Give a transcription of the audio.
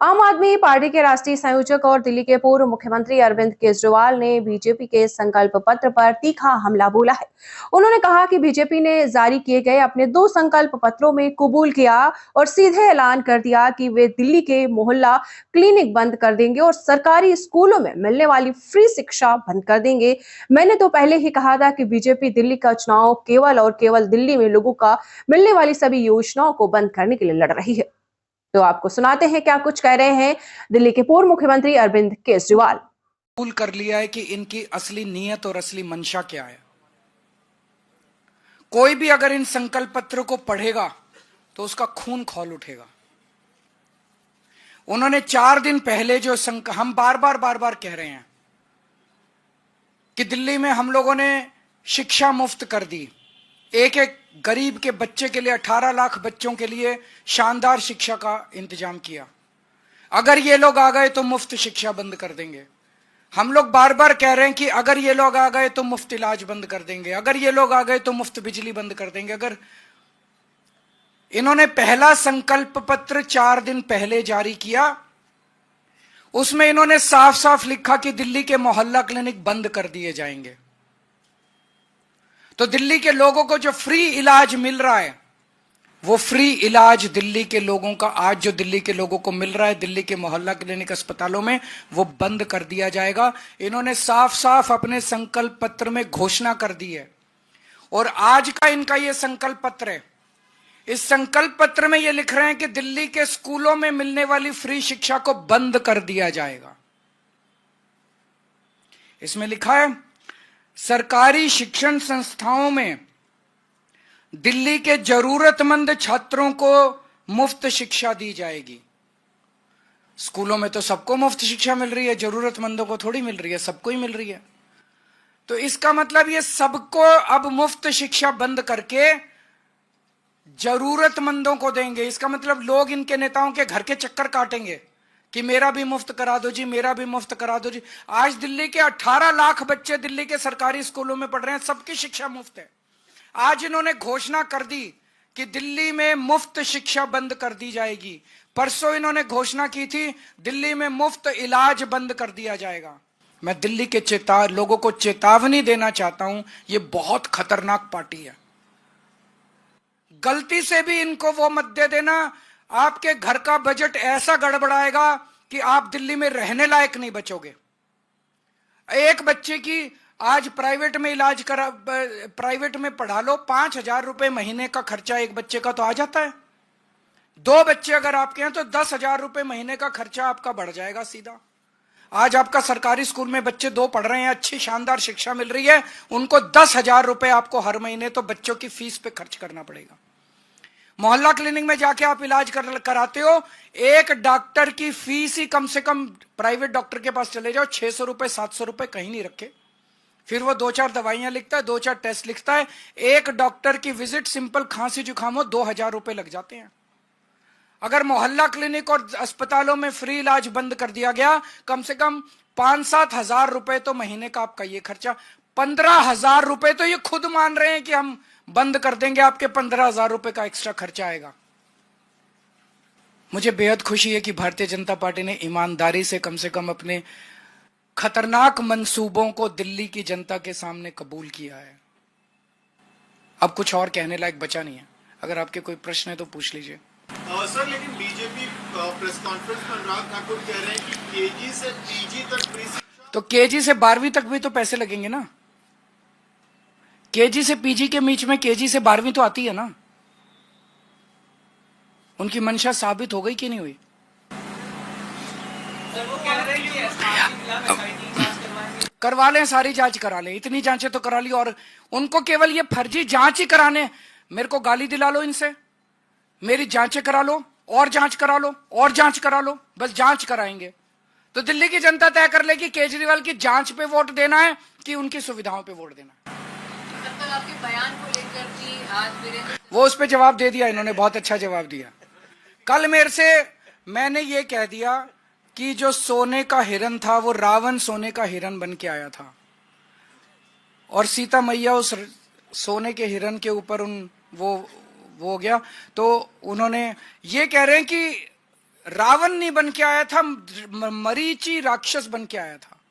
आम आदमी पार्टी के राष्ट्रीय संयोजक और दिल्ली के पूर्व मुख्यमंत्री अरविंद केजरीवाल ने बीजेपी के संकल्प पत्र पर तीखा हमला बोला है। उन्होंने कहा कि बीजेपी ने जारी किए गए अपने 2 संकल्प पत्रों में कबूल किया और सीधे ऐलान कर दिया कि वे दिल्ली के मोहल्ला क्लिनिक बंद कर देंगे और सरकारी स्कूलों में मिलने वाली फ्री शिक्षा बंद कर देंगे। मैंने तो पहले ही कहा था कि बीजेपी दिल्ली का चुनाव केवल और केवल दिल्ली में लोगों का मिलने वाली सभी योजनाओं को बंद करने के लिए लड़ रही है। तो आपको सुनाते हैं क्या कुछ कह रहे हैं दिल्ली के पूर्व मुख्यमंत्री अरविंद केजरीवाल। कबूल कर लिया है कि इनकी असली नीयत और असली मंशा क्या है। कोई भी अगर इन संकल्प पत्रों को पढ़ेगा तो उसका खून खौल उठेगा। उन्होंने 4 दिन पहले जो हम बार बार कह रहे हैं कि दिल्ली में हम लोगों ने शिक्षा मुफ्त कर दी। एक एक गरीब के बच्चे के लिए 18 लाख बच्चों के लिए शानदार शिक्षा का इंतजाम किया। अगर ये लोग आ गए तो मुफ्त शिक्षा बंद कर देंगे। हम लोग बार बार कह रहे हैं कि अगर ये लोग आ गए तो मुफ्त इलाज बंद कर देंगे, अगर ये लोग आ गए तो मुफ्त बिजली बंद कर देंगे। अगर इन्होंने पहला संकल्प पत्र 4 दिन पहले जारी किया, उसमें इन्होंने साफ साफ लिखा कि दिल्ली के मोहल्ला क्लिनिक बंद कर दिए जाएंगे। तो दिल्ली के लोगों को जो फ्री इलाज मिल रहा है, वो फ्री इलाज दिल्ली के लोगों का आज जो दिल्ली के लोगों को मिल रहा है दिल्ली के मोहल्ला क्लिनिक अस्पतालों में, वो बंद कर दिया जाएगा। इन्होंने साफ साफ अपने संकल्प पत्र में घोषणा कर दी है। और आज का इनका ये संकल्प पत्र है। इस संकल्प पत्र में ये लिख रहे हैं कि दिल्ली के स्कूलों में मिलने वाली फ्री शिक्षा को बंद कर दिया जाएगा। इसमें लिखा है सरकारी शिक्षण संस्थाओं में दिल्ली के जरूरतमंद छात्रों को मुफ्त शिक्षा दी जाएगी। स्कूलों में तो सबको मुफ्त शिक्षा मिल रही है, जरूरतमंदों को थोड़ी मिल रही है, सबको ही मिल रही है। तो इसका मतलब ये सबको अब मुफ्त शिक्षा बंद करके जरूरतमंदों को देंगे। इसका मतलब लोग इनके नेताओं के घर के चक्कर काटेंगे कि मेरा भी मुफ्त करा दो जी, मेरा भी मुफ्त करा दो जी। आज दिल्ली के 18 लाख बच्चे दिल्ली के सरकारी स्कूलों में पढ़ रहे हैं, सबकी शिक्षा मुफ्त है। आज इन्होंने घोषणा कर दी कि दिल्ली में मुफ्त शिक्षा बंद कर दी जाएगी। परसों इन्होंने घोषणा की थी दिल्ली में मुफ्त इलाज बंद कर दिया जाएगा। मैं दिल्ली के लोगों को चेतावनी देना चाहता हूं, यह बहुत खतरनाक पार्टी है। गलती से भी इनको वो मत दे देना, आपके घर का बजट ऐसा गड़बड़ाएगा कि आप दिल्ली में रहने लायक नहीं बचोगे। एक बच्चे की आज प्राइवेट में इलाज करा, प्राइवेट में पढ़ा लो, 5,000 रुपए महीने का खर्चा एक बच्चे का तो आ जाता है। 2 बच्चे अगर आपके हैं तो 10,000 रुपए महीने का खर्चा आपका बढ़ जाएगा सीधा। आज आपका सरकारी स्कूल में बच्चे 2 पढ़ रहे हैं, अच्छी शानदार शिक्षा मिल रही है, उनको 10,000 रुपए आपको हर महीने तो बच्चों की फीस पे खर्च करना पड़ेगा। मोहल्ला क्लिनिक में जाके आप इलाज कराते हो, एक डॉक्टर की फीस ही कम से कम, प्राइवेट डॉक्टर के पास चले जाओ, 600 रुपए 700 रुपए कहीं नहीं रखे। फिर वो 2-4 दवाइयां लिखता है, 2-4 टेस्ट लिखता है। एक डॉक्टर की विजिट सिंपल खांसी जुकाम हो 2,000 रुपए लग जाते हैं। अगर मोहल्ला क्लिनिक और अस्पतालों में फ्री इलाज बंद कर दिया गया, कम से कम 5-7 हजार रुपए तो महीने का आपका ये खर्चा, 15,000 रुपए तो ये खुद मान रहे हैं कि हम बंद कर देंगे, आपके 15,000 रुपए का एक्स्ट्रा खर्चा आएगा। मुझे बेहद खुशी है कि भारतीय जनता पार्टी ने ईमानदारी से कम अपने खतरनाक मंसूबों को दिल्ली की जनता के सामने कबूल किया है। अब कुछ और कहने लायक बचा नहीं है। अगर आपके कोई प्रश्न है तो पूछ लीजिए। सर, लेकिन बीजेपी प्रेस कॉन्फ्रेंस में अनुराग ठाकुर कह रहे हैं कि केजी से पीजी तक फ्री शिक्षा, तो केजी से 12वीं तक भी तो पैसे लगेंगे ना। केजी से पीजी के बीच में केजी से 12वीं तो आती है ना। उनकी मंशा साबित हो गई कि नहीं हुई? करवा लें, सारी जांच करा लें, इतनी जांचें तो करा ली। और उनको केवल ये फर्जी जांच ही कराने, मेरे को गाली दिला लो इनसे, मेरी जांचें करा लो और जांच करा लो और जांच करा लो, बस जांच कराएंगे। तो दिल्ली की जनता तय कर लेगी केजरीवाल की जांच पे वोट देना है कि उनकी सुविधाओं पे वोट देना है। आपके बयान को लेकर भी आज वो उस पे जवाब दे दिया इन्होंने, बहुत अच्छा जवाब दिया। कल मेरे से मैंने ये कह दिया कि जो सोने का हिरन था वो रावण सोने का हिरन बन के आया था, और सीता मैया उस सोने के हिरन के ऊपर वो हो गया। तो उन्होंने ये कह रहे हैं कि रावण नहीं बन के आया था, मरीची राक्षस बन के आया था।